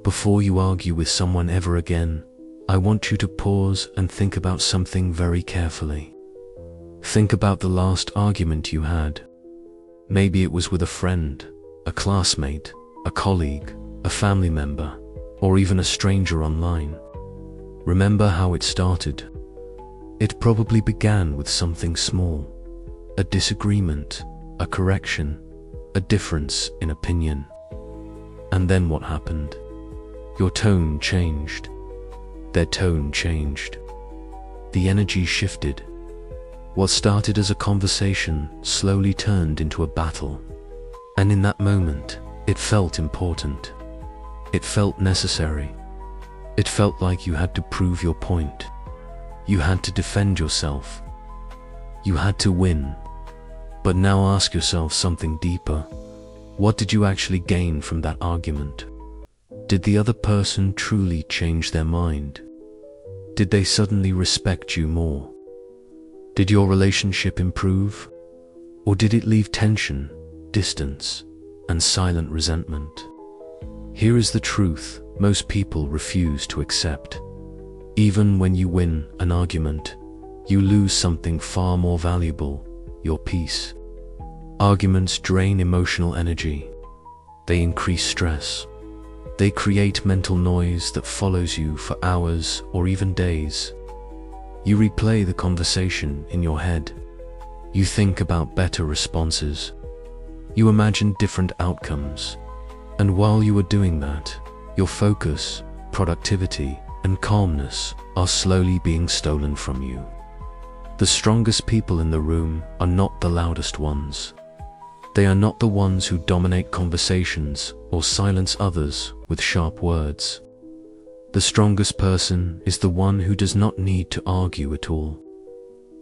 Before you argue with someone ever again, I want you to pause and think about something very carefully. Think about the last argument you had. Maybe it was with a friend, a classmate, a colleague, a family member, or even a stranger online. Remember how it started. It probably began with something small, a disagreement, a correction, a difference in opinion. And then what happened? Your tone changed. Their tone changed. The energy shifted. What started as a conversation slowly turned into a battle. And in that moment, it felt important. It felt necessary. It felt like you had to prove your point. You had to defend yourself. You had to win. But now ask yourself something deeper. What did you actually gain from that argument? Did the other person truly change their mind? Did they suddenly respect you more? Did your relationship improve? Or did it leave tension, distance, and silent resentment? Here is the truth most people refuse to accept. Even when you win an argument, you lose something far more valuable, your peace. Arguments drain emotional energy. They increase stress. They create mental noise that follows you for hours or even days. You replay the conversation in your head. You think about better responses. You imagine different outcomes. And while you are doing that, your focus, productivity, and calmness are slowly being stolen from you. The strongest people in the room are not the loudest ones. They are not the ones who dominate conversations or silence others with sharp words. The strongest person is the one who does not need to argue at all.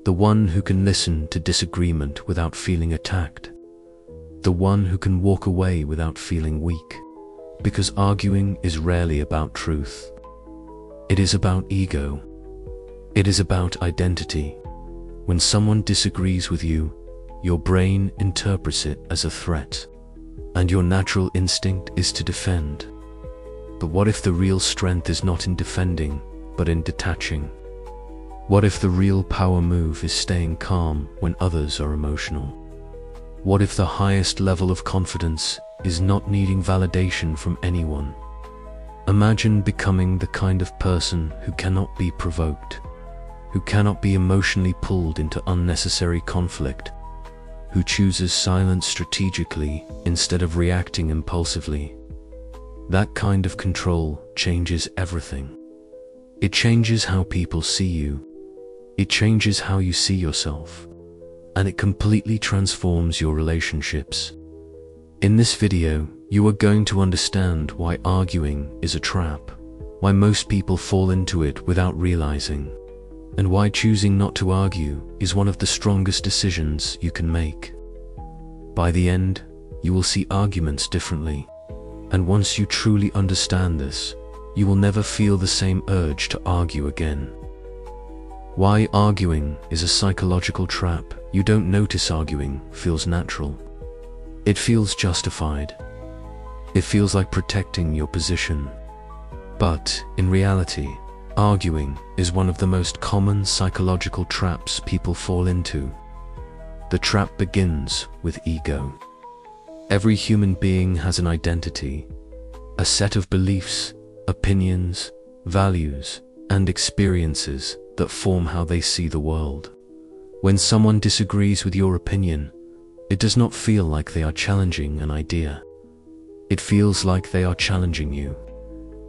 The one who can listen to disagreement without feeling attacked. The one who can walk away without feeling weak. Because arguing is rarely about truth. It is about ego. It is about identity. When someone disagrees with you, your brain interprets it as a threat, and your natural instinct is to defend. But what if the real strength is not in defending, but in detaching? What if the real power move is staying calm when others are emotional? What if the highest level of confidence is not needing validation from anyone? Imagine becoming the kind of person who cannot be provoked, who cannot be emotionally pulled into unnecessary conflict, who chooses silence strategically instead of reacting impulsively. That kind of control changes everything. It changes how people see you. It changes how you see yourself. And it completely transforms your relationships. In this video, you are going to understand why arguing is a trap, why most people fall into it without realizing, and why choosing not to argue is one of the strongest decisions you can make. By the end, you will see arguments differently, and once you truly understand this, you will never feel the same urge to argue again. Why arguing is a psychological trap. You don't notice arguing feels natural. It feels justified. It feels like protecting your position. But in reality, arguing is one of the most common psychological traps people fall into. The trap begins with ego. Every human being has an identity, a set of beliefs, opinions, values, and experiences that form how they see the world. When someone disagrees with your opinion, it does not feel like they are challenging an idea. It feels like they are challenging you,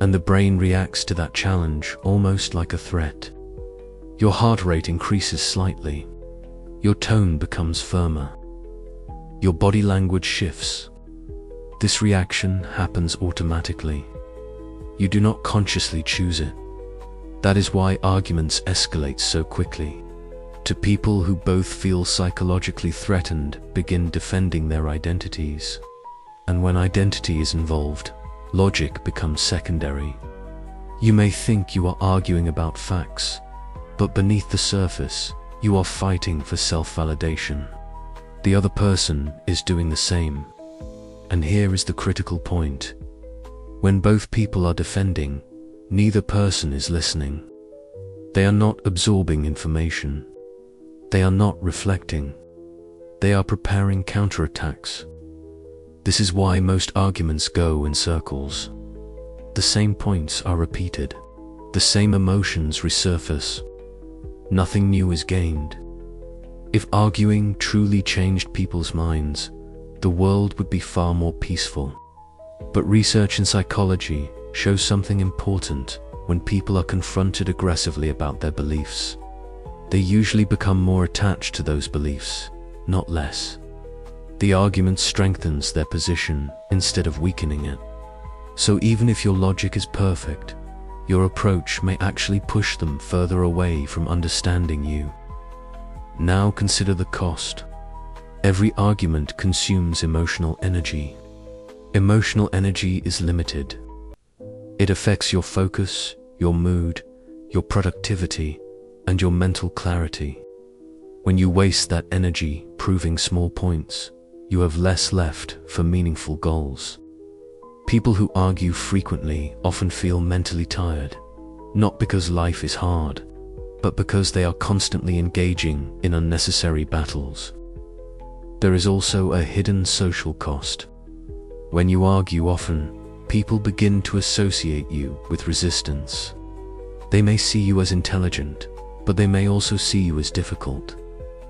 and the brain reacts to that challenge almost like a threat. Your heart rate increases slightly. Your tone becomes firmer. Your body language shifts. This reaction happens automatically. You do not consciously choose it. That is why arguments escalate so quickly. To people who both feel psychologically threatened begin defending their identities. And when identity is involved, logic becomes secondary. You may think you are arguing about facts, but beneath the surface, you are fighting for self-validation. The other person is doing the same. And here is the critical point. When both people are defending, neither person is listening. They are not absorbing information. They are not reflecting. They are preparing counterattacks. This is why most arguments go in circles. The same points are repeated. The same emotions resurface. Nothing new is gained. If arguing truly changed people's minds, the world would be far more peaceful. But research in psychology shows something important. When people are confronted aggressively about their beliefs, they usually become more attached to those beliefs, not less. The argument strengthens their position instead of weakening it. So even if your logic is perfect, your approach may actually push them further away from understanding you. Now consider the cost. Every argument consumes emotional energy. Emotional energy is limited. It affects your focus, your mood, your productivity, and your mental clarity. When you waste that energy proving small points, you have less left for meaningful goals. People who argue frequently often feel mentally tired, not because life is hard, but because they are constantly engaging in unnecessary battles. There is also a hidden social cost. When you argue often, people begin to associate you with resistance. They may see you as intelligent, but they may also see you as difficult.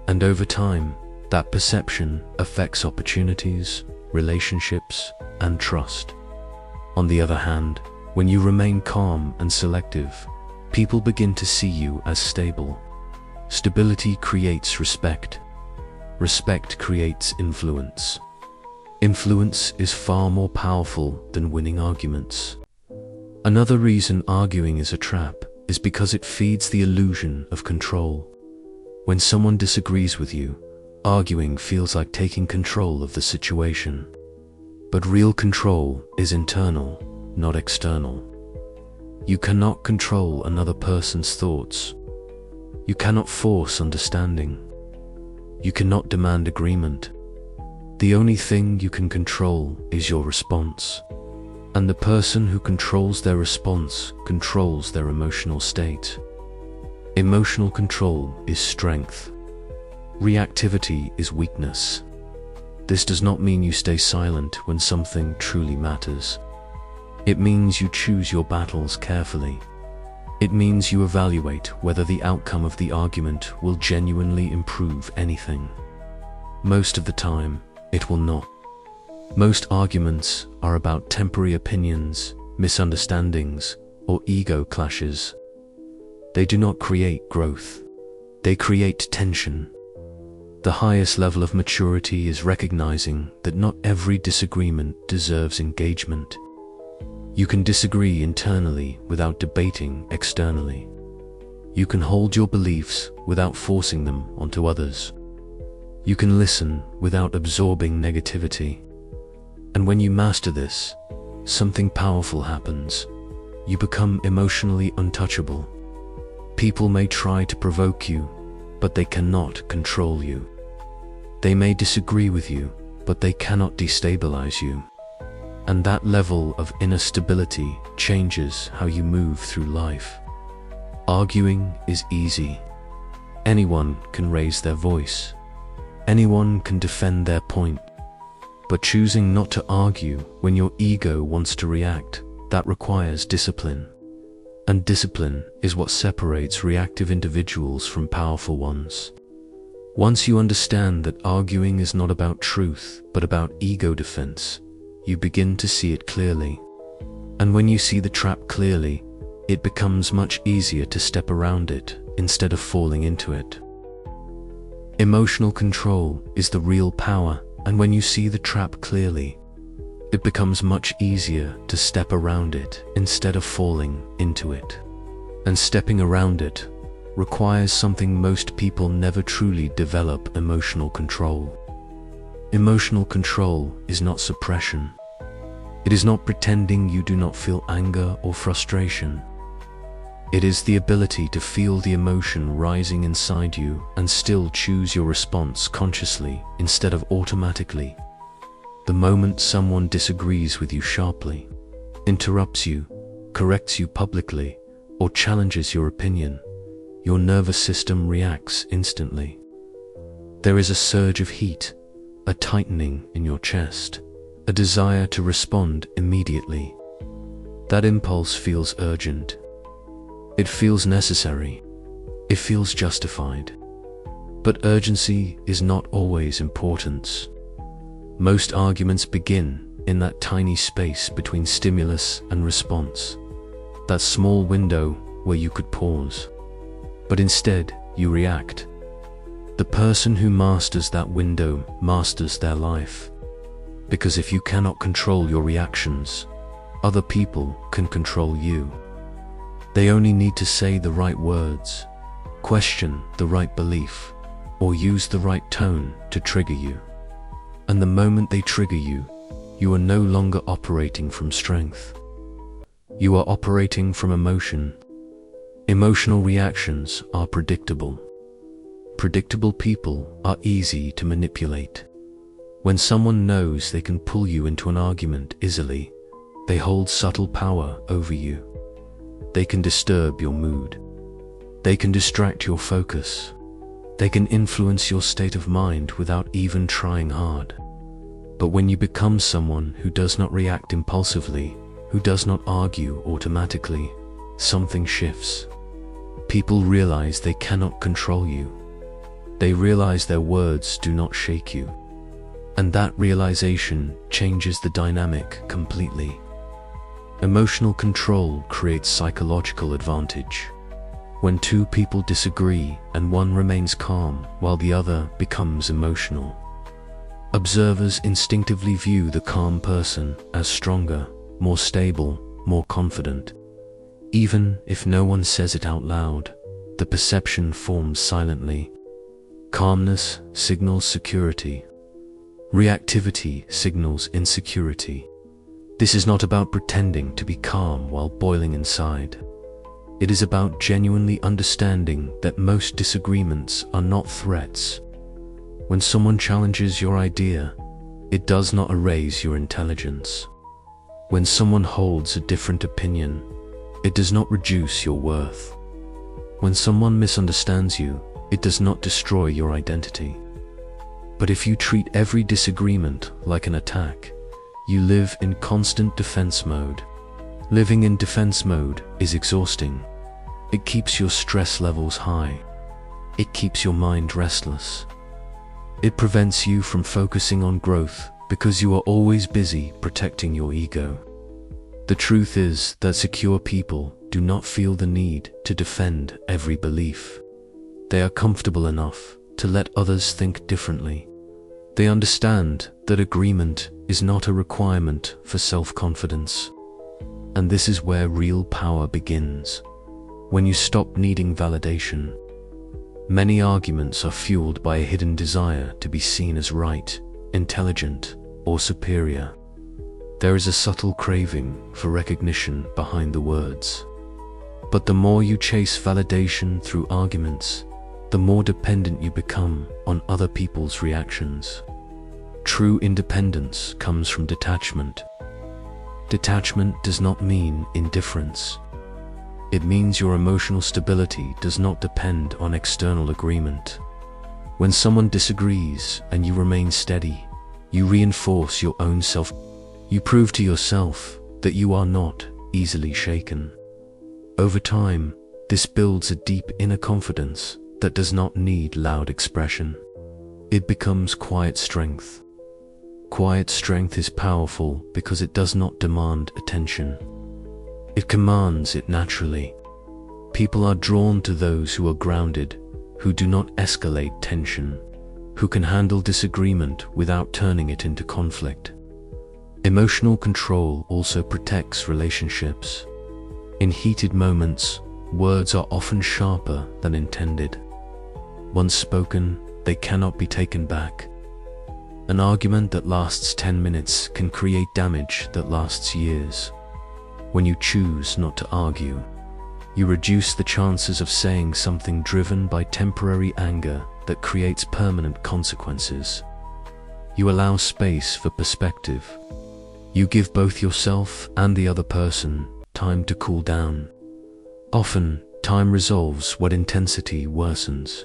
And over time, that perception affects opportunities, relationships, and trust. On the other hand, when you remain calm and selective, people begin to see you as stable. Stability creates respect. Respect creates influence. Influence is far more powerful than winning arguments. Another reason arguing is a trap is because it feeds the illusion of control. When someone disagrees with you, arguing feels like taking control of the situation. But real control is internal, not external. You cannot control another person's thoughts. You cannot force understanding. You cannot demand agreement. The only thing you can control is your response. And the person who controls their response controls their emotional state. Emotional control is strength. Reactivity is weakness. This does not mean you stay silent when something truly matters. It means you choose your battles carefully. It means you evaluate whether the outcome of the argument will genuinely improve anything. Most of the time, it will not. Most arguments are about temporary opinions, misunderstandings, or ego clashes. They do not create growth. They create tension. The highest level of maturity is recognizing that not every disagreement deserves engagement. You can disagree internally without debating externally. You can hold your beliefs without forcing them onto others. You can listen without absorbing negativity. And when you master this, something powerful happens. You become emotionally untouchable. People may try to provoke you, but they cannot control you. They may disagree with you, but they cannot destabilize you. And that level of inner stability changes how you move through life. Arguing is easy. Anyone can raise their voice. Anyone can defend their point. But choosing not to argue when your ego wants to react, that requires discipline. And discipline is what separates reactive individuals from powerful ones. Once you understand that arguing is not about truth, but about ego defense, you begin to see it clearly. And when you see the trap clearly, it becomes much easier to step around it instead of falling into it. Emotional control is the real power, and when you see the trap clearly, it becomes much easier to step around it instead of falling into it. And stepping around it requires something most people never truly develop: emotional control. Emotional control is not suppression. It is not pretending you do not feel anger or frustration. It is the ability to feel the emotion rising inside you and still choose your response consciously instead of automatically. The moment someone disagrees with you sharply, interrupts you, corrects you publicly, or challenges your opinion, your nervous system reacts instantly. There is a surge of heat, a tightening in your chest, a desire to respond immediately. That impulse feels urgent. It feels necessary. It feels justified. But urgency is not always importance. Most arguments begin in that tiny space between stimulus and response, that small window where you could pause. But instead, you react. The person who masters that window masters their life. Because if you cannot control your reactions, other people can control you. They only need to say the right words, question the right belief, or use the right tone to trigger you. And the moment they trigger you, you are no longer operating from strength. You are operating from emotion. Emotional reactions are predictable. Predictable people are easy to manipulate. When someone knows they can pull you into an argument easily, they hold subtle power over you. They can disturb your mood. They can distract your focus. They can influence your state of mind without even trying hard. But when you become someone who does not react impulsively, who does not argue automatically, something shifts. People realize they cannot control you. They realize their words do not shake you. And that realization changes the dynamic completely. Emotional control creates psychological advantage. When two people disagree and one remains calm while the other becomes emotional, observers instinctively view the calm person as stronger, more stable, more confident. Even if no one says it out loud, the perception forms silently. Calmness signals security. Reactivity signals insecurity. This is not about pretending to be calm while boiling inside. It is about genuinely understanding that most disagreements are not threats. When someone challenges your idea, it does not erase your intelligence. When someone holds a different opinion, it does not reduce your worth. When someone misunderstands you, it does not destroy your identity. But if you treat every disagreement like an attack, you live in constant defense mode. Living in defense mode is exhausting. It keeps your stress levels high. It keeps your mind restless. It prevents you from focusing on growth because you are always busy protecting your ego. The truth is that secure people do not feel the need to defend every belief. They are comfortable enough to let others think differently. They understand that agreement is not a requirement for self-confidence. And this is where real power begins. When you stop needing validation. Many arguments are fueled by a hidden desire to be seen as right, intelligent, or superior. There is a subtle craving for recognition behind the words. But the more you chase validation through arguments, the more dependent you become on other people's reactions. True independence comes from detachment. Detachment does not mean indifference. It means your emotional stability does not depend on external agreement. When someone disagrees and you remain steady, you reinforce your own self. You prove to yourself that you are not easily shaken. Over time, this builds a deep inner confidence that does not need loud expression. It becomes quiet strength. Quiet strength is powerful because it does not demand attention. It commands it naturally. People are drawn to those who are grounded, who do not escalate tension, who can handle disagreement without turning it into conflict. Emotional control also protects relationships. In heated moments, words are often sharper than intended. Once spoken, they cannot be taken back. An argument that lasts 10 minutes can create damage that lasts years. When you choose not to argue, you reduce the chances of saying something driven by temporary anger that creates permanent consequences. You allow space for perspective. You give both yourself and the other person time to cool down. Often, time resolves what intensity worsens.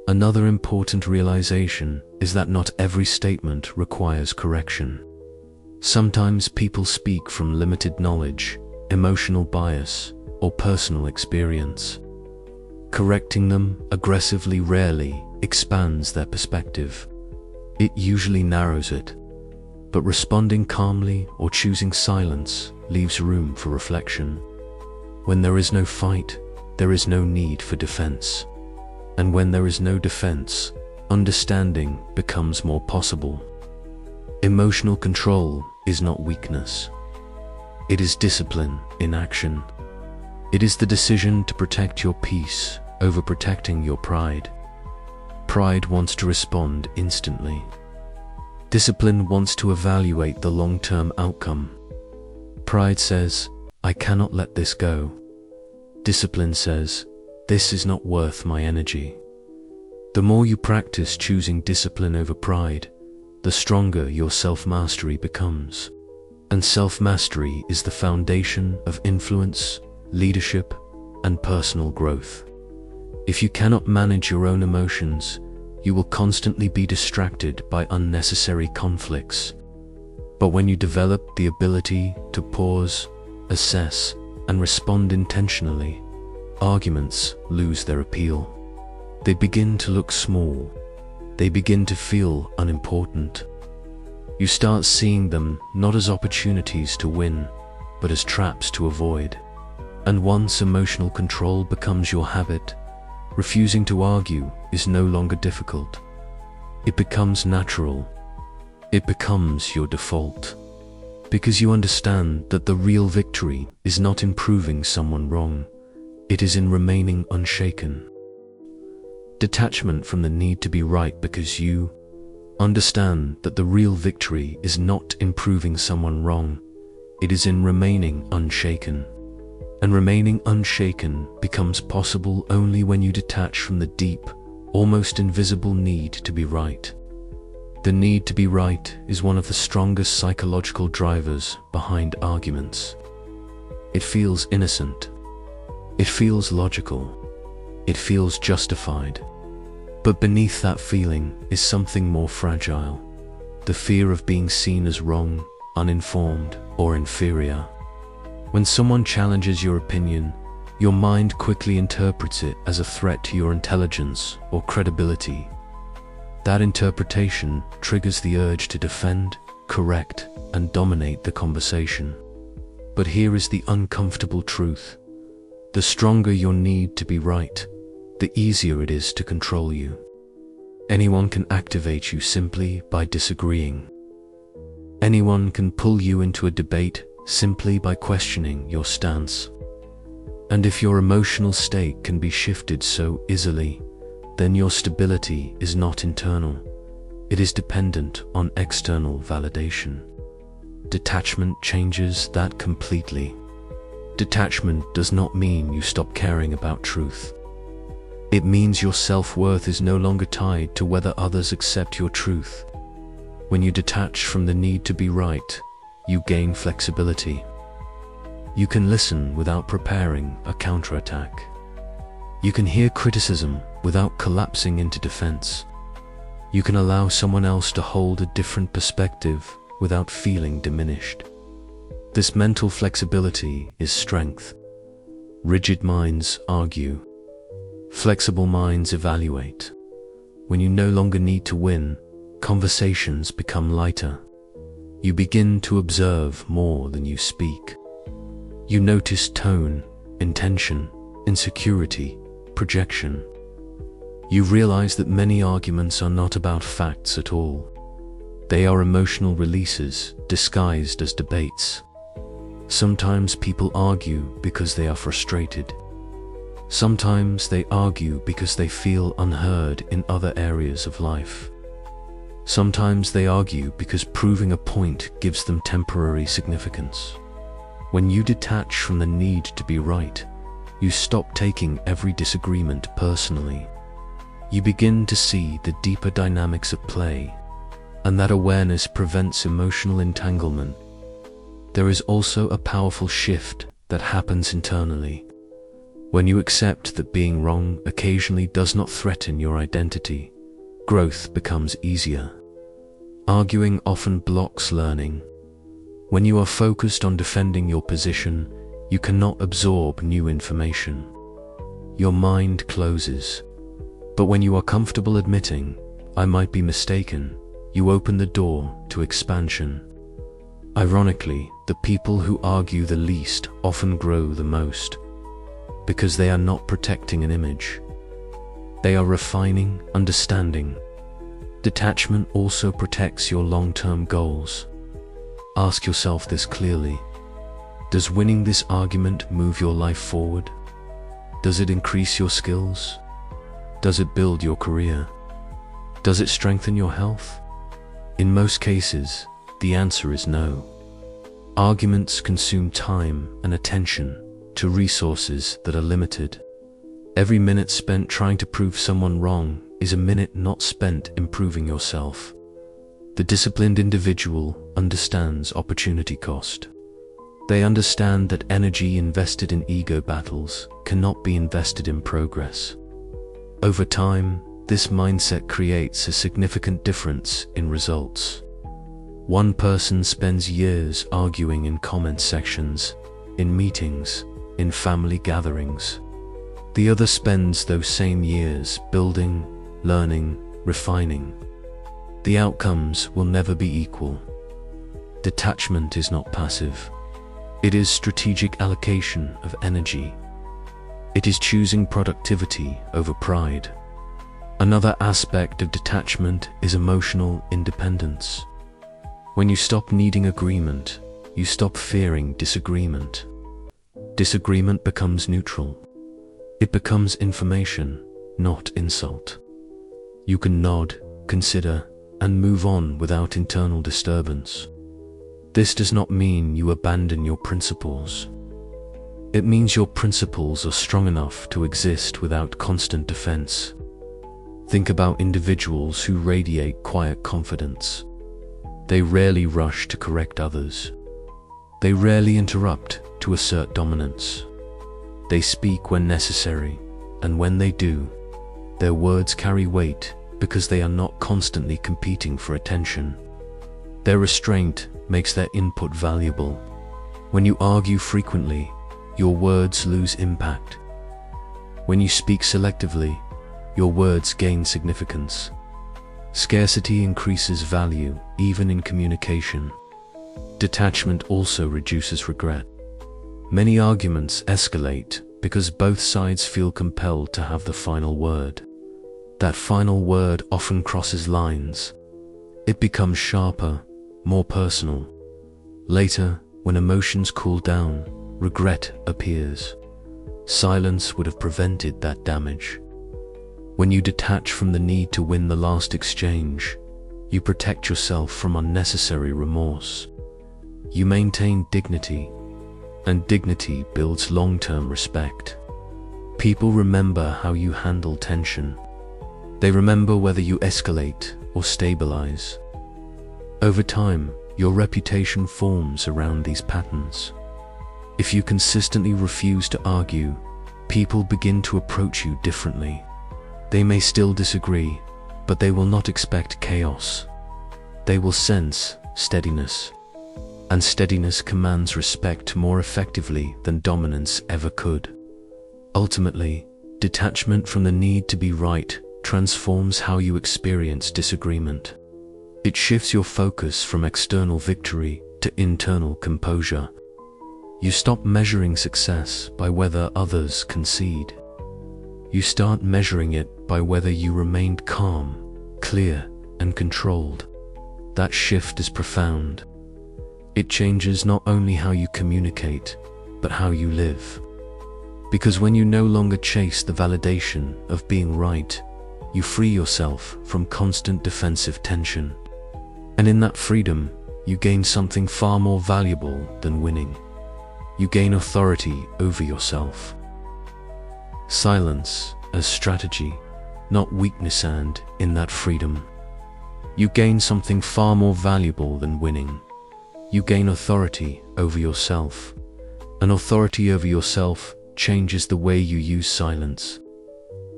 Another important realization is that not every statement requires correction. Sometimes people speak from limited knowledge, emotional bias, or personal experience. Correcting them aggressively rarely expands their perspective. It usually narrows it. But responding calmly or choosing silence leaves room for reflection. When there is no fight, there is no need for defense. And when there is no defense, understanding becomes more possible. Emotional control is not weakness. It is discipline in action. It is the decision to protect your peace over protecting your pride. Pride wants to respond instantly. Discipline wants to evaluate the long-term outcome. Pride says, I cannot let this go. Discipline says, this is not worth my energy. The more you practice choosing discipline over pride, the stronger your self-mastery becomes. And self-mastery is the foundation of influence, leadership, and personal growth. If you cannot manage your own emotions, you will constantly be distracted by unnecessary conflicts. But when you develop the ability to pause, assess, and respond intentionally, arguments lose their appeal. They begin to look small. They begin to feel unimportant. You start seeing them not as opportunities to win, but as traps to avoid. And once emotional control becomes your habit, refusing to argue is no longer difficult. It becomes natural. It becomes your default. Because you understand that the real victory is not in proving someone wrong. It is in remaining unshaken. Detachment from the need to be right because you understand that the real victory is not in proving someone wrong. It is in remaining unshaken. And remaining unshaken becomes possible only when you detach from the deep, almost invisible need to be right. The need to be right is one of the strongest psychological drivers behind arguments. It feels innocent. It feels logical. It feels justified. But beneath that feeling is something more fragile. The fear of being seen as wrong, uninformed, or inferior. When someone challenges your opinion, your mind quickly interprets it as a threat to your intelligence or credibility. That interpretation triggers the urge to defend, correct, and dominate the conversation. But here is the uncomfortable truth. The stronger your need to be right, the easier it is to control you. Anyone can activate you simply by disagreeing. Anyone can pull you into a debate simply by questioning your stance. And if your emotional state can be shifted so easily, then your stability is not internal. It is dependent on external validation. Detachment changes that completely. Detachment does not mean you stop caring about truth. It means your self-worth is no longer tied to whether others accept your truth. When you detach from the need to be right, you gain flexibility. You can listen without preparing a counterattack. You can hear criticism without collapsing into defense. You can allow someone else to hold a different perspective without feeling diminished. This mental flexibility is strength. Rigid minds argue. Flexible minds evaluate. When you no longer need to win, conversations become lighter. You begin to observe more than you speak. You notice tone, intention, insecurity, projection. You realize that many arguments are not about facts at all. They are emotional releases disguised as debates. Sometimes people argue because they are frustrated. Sometimes they argue because they feel unheard in other areas of life. Sometimes they argue because proving a point gives them temporary significance. When you detach from the need to be right, you stop taking every disagreement personally. You begin to see the deeper dynamics at play, and that awareness prevents emotional entanglement There is also a powerful shift that happens internally. When you accept that being wrong occasionally does not threaten your identity, growth becomes easier. Arguing often blocks learning. When you are focused on defending your position, you cannot absorb new information. Your mind closes. But when you are comfortable admitting, "I might be mistaken," you open the door to expansion. Ironically, the people who argue the least often grow the most, because they are not protecting an image. They are refining, understanding. Detachment also protects your long-term goals. Ask yourself this clearly. Does winning this argument move your life forward? Does it increase your skills? Does it build your career? Does it strengthen your health? In most cases, the answer is no. Arguments consume time and attention to resources that are limited. Every minute spent trying to prove someone wrong is a minute not spent improving yourself. The disciplined individual understands opportunity cost. They understand that energy invested in ego battles cannot be invested in progress. Over time, this mindset creates a significant difference in results. One person spends years arguing in comment sections, in meetings, in family gatherings. The other spends those same years building, learning, refining. The outcomes will never be equal. Detachment is not passive. It is strategic allocation of energy. It is choosing productivity over pride. Another aspect of detachment is emotional independence. When you stop needing agreement, you stop fearing disagreement. Disagreement becomes neutral. It becomes information, not insult. You can nod, consider, and move on without internal disturbance. This does not mean you abandon your principles. It means your principles are strong enough to exist without constant defense. Think about individuals who radiate quiet confidence. They rarely rush to correct others. They rarely interrupt to assert dominance. They speak when necessary, and when they do, their words carry weight because they are not constantly competing for attention. Their restraint makes their input valuable. When you argue frequently, your words lose impact. When you speak selectively, your words gain significance. Scarcity increases value, even in communication. Detachment also reduces regret. Many arguments escalate because both sides feel compelled to have the final word. That final word often crosses lines. It becomes sharper, more personal. Later, when emotions cool down, regret appears. Silence would have prevented that damage. When you detach from the need to win the last exchange, you protect yourself from unnecessary remorse. You maintain dignity, and dignity builds long-term respect. People remember how you handle tension. They remember whether you escalate or stabilize. Over time, your reputation forms around these patterns. If you consistently refuse to argue, people begin to approach you differently. They may still disagree, but they will not expect chaos. They will sense steadiness, and steadiness commands respect more effectively than dominance ever could. Ultimately, detachment from the need to be right transforms how you experience disagreement. It shifts your focus from external victory to internal composure. You stop measuring success by whether others concede. You start measuring it by whether you remained calm, clear, and controlled. That shift is profound. It changes not only how you communicate, but how you live. Because when you no longer chase the validation of being right, you free yourself from constant defensive tension. And in that freedom, you gain something far more valuable than winning. You gain authority over yourself. Silence as strategy, not weakness, and in that freedom, you gain something far more valuable than winning. you gain authority over yourself. An authority over yourself changes the way you use silence.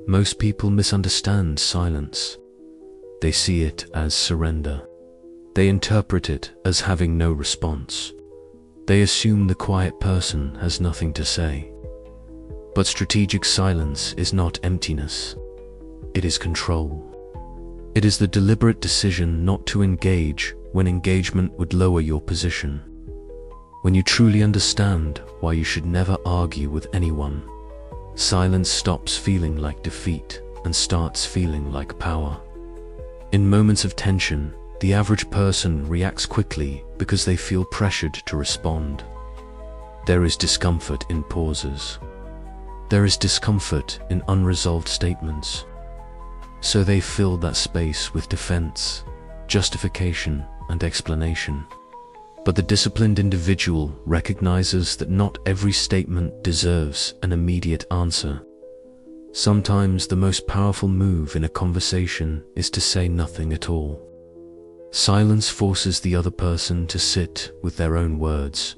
Most people misunderstand silence. They see it as surrender. They interpret it as having no response. They assume the quiet person has nothing to say. But strategic silence is not emptiness. It is control. It is the deliberate decision not to engage when engagement would lower your position. When you truly understand why you should never argue with anyone, silence stops feeling like defeat and starts feeling like power. In moments of tension, the average person reacts quickly because they feel pressured to respond. There is discomfort in pauses. There is discomfort in unresolved statements. So they fill that space with defense, justification, and explanation. But the disciplined individual recognizes that not every statement deserves an immediate answer. Sometimes the most powerful move in a conversation is to say nothing at all. Silence forces the other person to sit with their own words.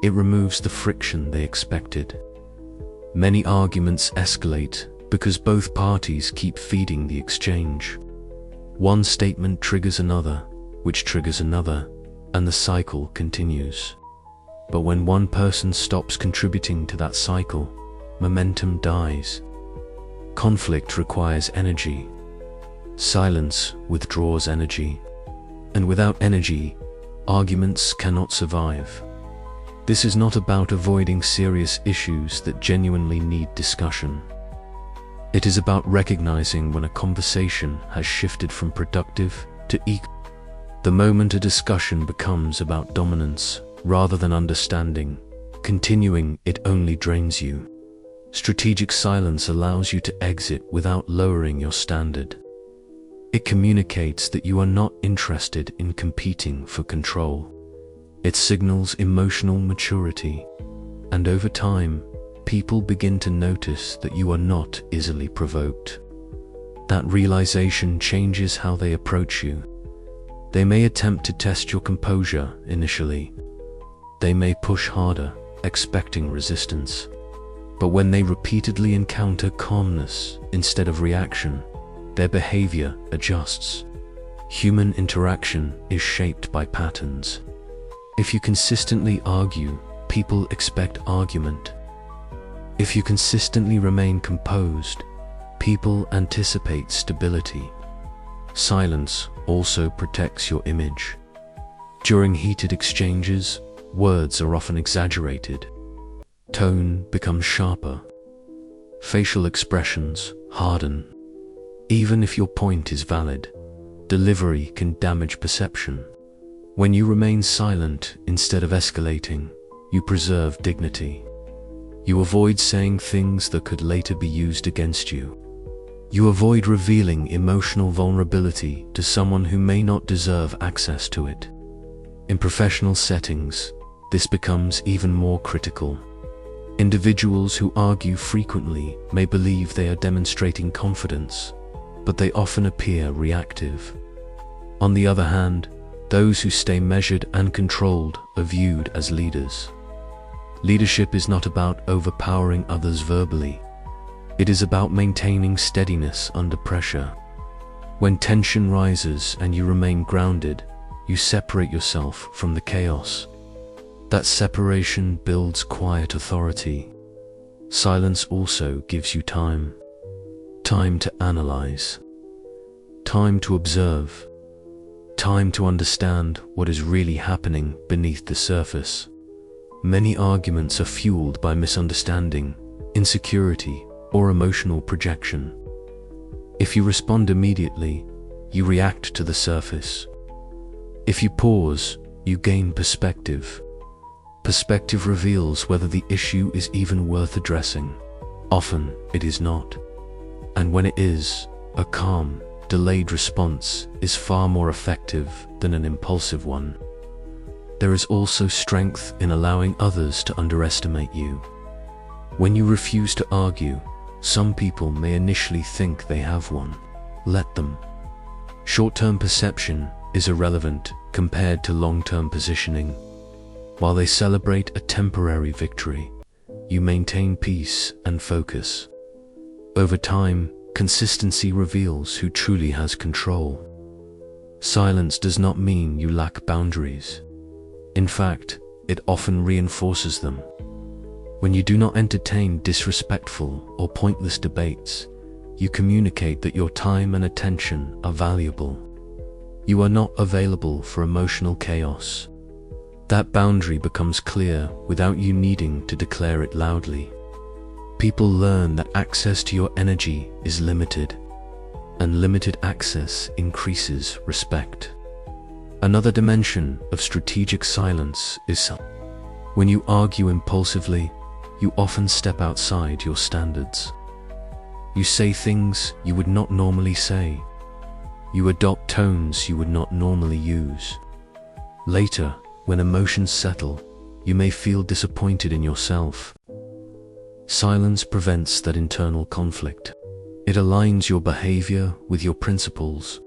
It removes the friction they expected. Many arguments escalate because both parties keep feeding the exchange. One statement triggers another, which triggers another, and the cycle continues. But when one person stops contributing to that cycle, momentum dies. Conflict requires energy. Silence withdraws energy. And without energy, arguments cannot survive. This is not about avoiding serious issues that genuinely need discussion. It is about recognizing when a conversation has shifted from productive to equal. The moment a discussion becomes about dominance rather than understanding, continuing it only drains you. Strategic silence allows you to exit without lowering your standard. It communicates that you are not interested in competing for control. It signals emotional maturity, and over time, people begin to notice that you are not easily provoked. That realization changes how they approach you. They may attempt to test your composure initially. They may push harder, expecting resistance. But when they repeatedly encounter calmness instead of reaction, their behavior adjusts. Human interaction is shaped by patterns. If you consistently argue, people expect argument. If you consistently remain composed, people anticipate stability. Silence also protects your image. During heated exchanges, words are often exaggerated. Tone becomes sharper. Facial expressions harden. Even if your point is valid, delivery can damage perception. When you remain silent instead of escalating, you preserve dignity. You avoid saying things that could later be used against you. You avoid revealing emotional vulnerability to someone who may not deserve access to it. In professional settings, this becomes even more critical. Individuals who argue frequently may believe they are demonstrating confidence, but they often appear reactive. On the other hand, those who stay measured and controlled are viewed as leaders. Leadership is not about overpowering others verbally. It is about maintaining steadiness under pressure. When tension rises and you remain grounded, you separate yourself from the chaos. That separation builds quiet authority. Silence also gives you time. Time to analyze. Time to observe. Time to understand what is really happening beneath the surface. Many arguments are fueled by misunderstanding, insecurity, or emotional projection. If you respond immediately, you react to the surface. If you pause, you gain perspective. Perspective reveals whether the issue is even worth addressing. Often, it is not. And when it is, a calm, delayed response is far more effective than an impulsive one. There is also strength in allowing others to underestimate you. When you refuse to argue, some people may initially think they have one. Let them. Short-term perception is irrelevant compared to long-term positioning. While they celebrate a temporary victory, you maintain peace and focus. Over time, consistency reveals who truly has control. Silence does not mean you lack boundaries. In fact, it often reinforces them. When you do not entertain disrespectful or pointless debates, you communicate that your time and attention are valuable. You are not available for emotional chaos. That boundary becomes clear without you needing to declare it loudly. People learn that access to your energy is limited, and limited access increases respect. Another dimension of strategic silence is when you argue impulsively, you often step outside your standards. You say things you would not normally say. You adopt tones you would not normally use. Later, when emotions settle, you may feel disappointed in yourself. Silence prevents that internal conflict. It aligns your behavior with your principles.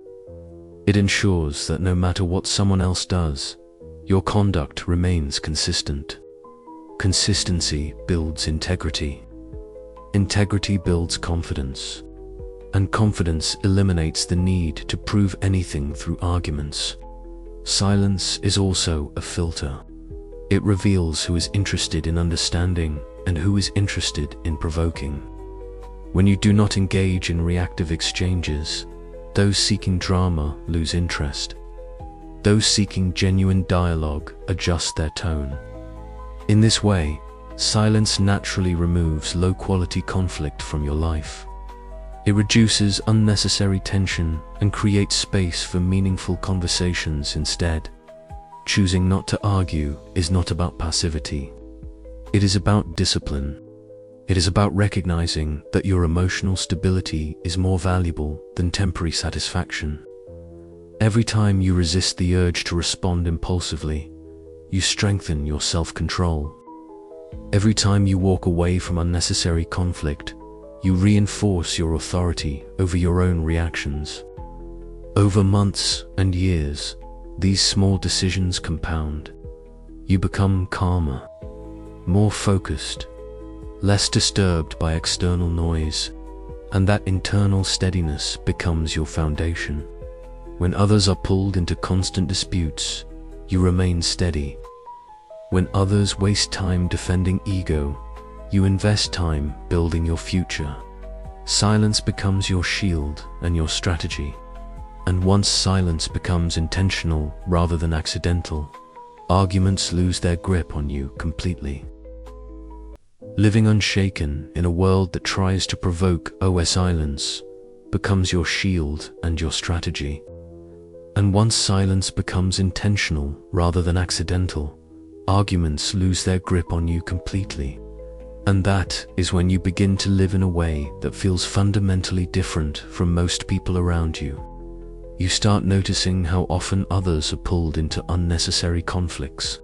It ensures that no matter what someone else does, your conduct remains consistent. Consistency builds integrity. Integrity builds confidence. And confidence eliminates the need to prove anything through arguments. Silence is also a filter. It reveals who is interested in understanding and who is interested in provoking. When you do not engage in reactive exchanges, those seeking drama lose interest. Those seeking genuine dialogue adjust their tone. In this way, silence naturally removes low-quality conflict from your life. It reduces unnecessary tension and creates space for meaningful conversations instead. Choosing not to argue is not about passivity. It is about discipline. It is about recognizing that your emotional stability is more valuable than temporary satisfaction. Every time you resist the urge to respond impulsively, you strengthen your self-control. Every time you walk away from unnecessary conflict, you reinforce your authority over your own reactions. Over months and years, these small decisions compound. You become calmer, more focused, less disturbed by external noise, and that internal steadiness becomes your foundation. When others are pulled into constant disputes, you remain steady. When others waste time defending ego, you invest time building your future. Silence becomes your shield and your strategy. And once silence becomes intentional rather than accidental, arguments lose their grip on you completely. Living unshaken in a world that tries to provoke silence becomes your shield and your strategy. And once silence becomes intentional rather than accidental, arguments lose their grip on you completely. And that is when you begin to live in a way that feels fundamentally different from most people around you. You start noticing how often others are pulled into unnecessary conflicts.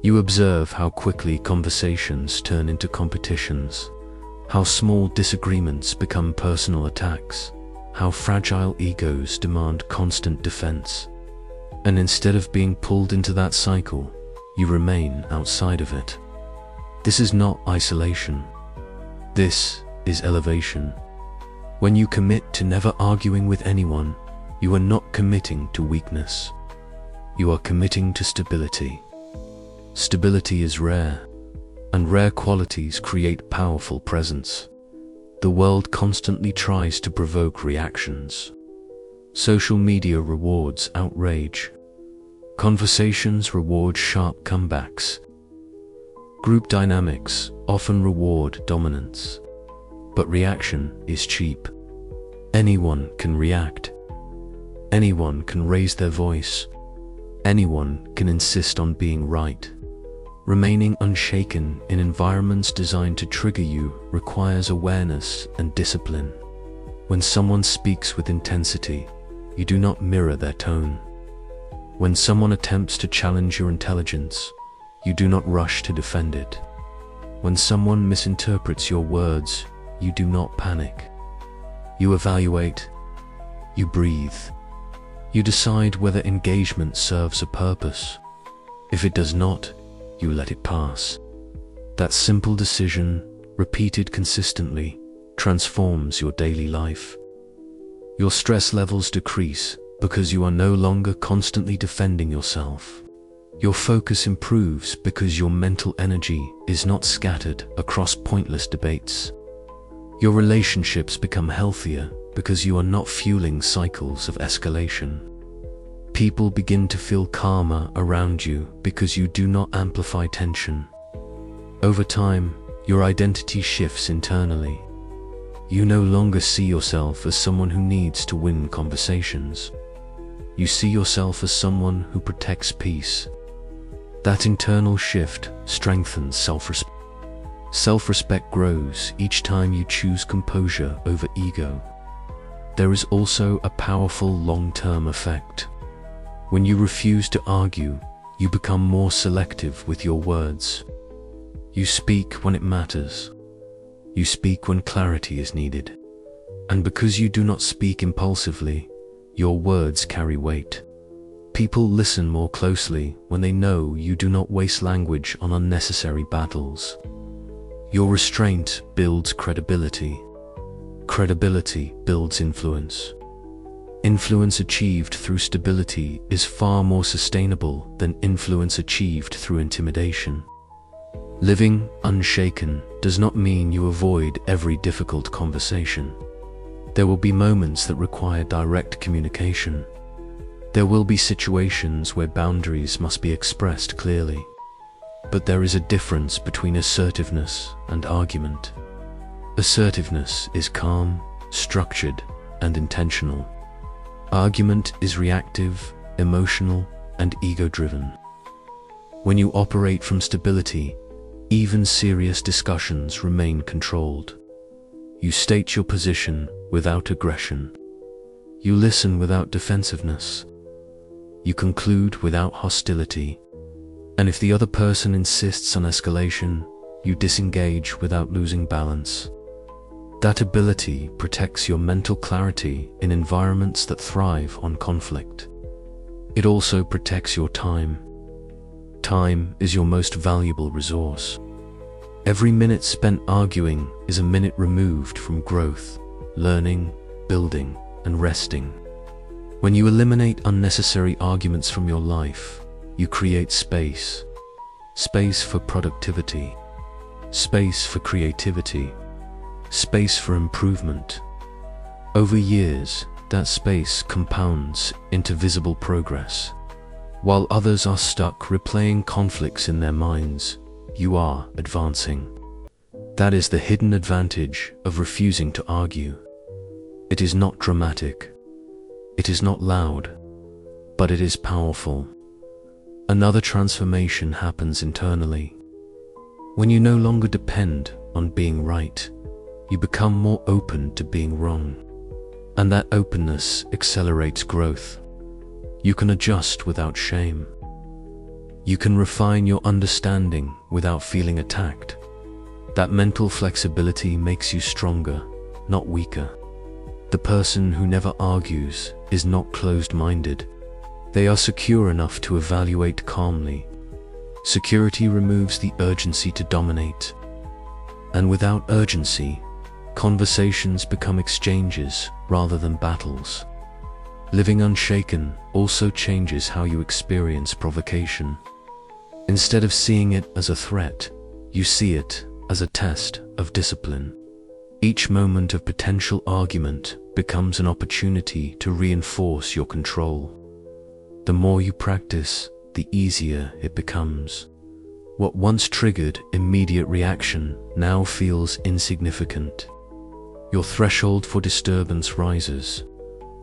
You observe how quickly conversations turn into competitions, how small disagreements become personal attacks, how fragile egos demand constant defense. And instead of being pulled into that cycle, you remain outside of it. This is not isolation. This is elevation. When you commit to never arguing with anyone, you are not committing to weakness. You are committing to stability. Stability is rare, and rare qualities create powerful presence. The world constantly tries to provoke reactions. Social media rewards outrage. Conversations reward sharp comebacks. Group dynamics often reward dominance. But reaction is cheap. Anyone can react. Anyone can raise their voice. Anyone can insist on being right. Remaining unshaken in environments designed to trigger you requires awareness and discipline. When someone speaks with intensity, you do not mirror their tone. When someone attempts to challenge your intelligence, you do not rush to defend it. When someone misinterprets your words, you do not panic. You evaluate, you breathe, You decide whether engagement serves a purpose. If it does not, you let it pass. That simple decision, repeated consistently, transforms your daily life. Your stress levels decrease because you are no longer constantly defending yourself. Your focus improves because your mental energy is not scattered across pointless debates. Your relationships become healthier because you are not fueling cycles of escalation. People begin to feel calmer around you because you do not amplify tension. Over time, your identity shifts internally. You no longer see yourself as someone who needs to win conversations. You see yourself as someone who protects peace. That internal shift strengthens self-respect. Self-respect grows each time you choose composure over ego. There is also a powerful long-term effect. When you refuse to argue, you become more selective with your words. You speak when it matters. You speak when clarity is needed. And because you do not speak impulsively, your words carry weight. People listen more closely when they know you do not waste language on unnecessary battles. Your restraint builds credibility. Credibility builds influence. Influence achieved through stability is far more sustainable than influence achieved through intimidation. Living unshaken does not mean you avoid every difficult conversation. There will be moments that require direct communication. There will be situations where boundaries must be expressed clearly. But there is a difference between assertiveness and argument. Assertiveness is calm, structured, and intentional. Argument is reactive, emotional, and ego-driven. When you operate from stability, even serious discussions remain controlled. You state your position without aggression. You listen without defensiveness. You conclude without hostility. And if the other person insists on escalation, you disengage without losing balance. That ability protects your mental clarity in environments that thrive on conflict. It also protects your time. Time is your most valuable resource. Every minute spent arguing is a minute removed from growth, learning, building, and resting. When you eliminate unnecessary arguments from your life, you create space. Space for productivity. Space for creativity. Space for improvement. Over years, that space compounds into visible progress. While others are stuck replaying conflicts in their minds, you are advancing. That is the hidden advantage of refusing to argue. It is not dramatic. It is not loud, but it is powerful. Another transformation happens internally. When you no longer depend on being right, you become more open to being wrong. And that openness accelerates growth. You can adjust without shame. You can refine your understanding without feeling attacked. That mental flexibility makes you stronger, not weaker. The person who never argues is not closed-minded. They are secure enough to evaluate calmly. Security removes the urgency to dominate. And without urgency, conversations become exchanges rather than battles. Living unshaken also changes how you experience provocation. Instead of seeing it as a threat, you see it as a test of discipline. Each moment of potential argument becomes an opportunity to reinforce your control. The more you practice, the easier it becomes. What once triggered immediate reaction now feels insignificant. Your threshold for disturbance rises.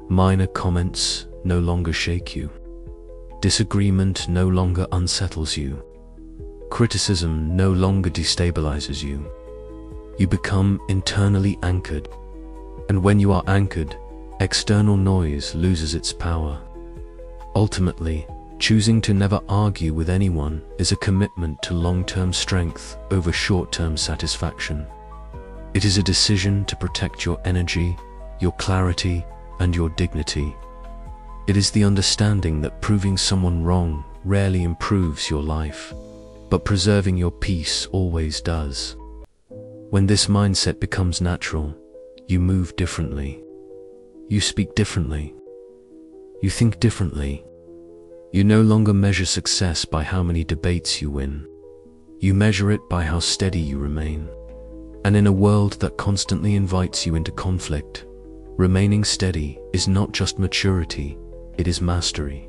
Minor comments no longer shake you. Disagreement no longer unsettles you. Criticism no longer destabilizes you. You become internally anchored. And when you are anchored, external noise loses its power. Ultimately, choosing to never argue with anyone is a commitment to long-term strength over short-term satisfaction. It is a decision to protect your energy, your clarity, and your dignity. It is the understanding that proving someone wrong rarely improves your life, but preserving your peace always does. When this mindset becomes natural, you move differently. You speak differently. You think differently. You no longer measure success by how many debates you win. You measure it by how steady you remain. And in a world that constantly invites you into conflict, remaining steady is not just maturity, it is mastery.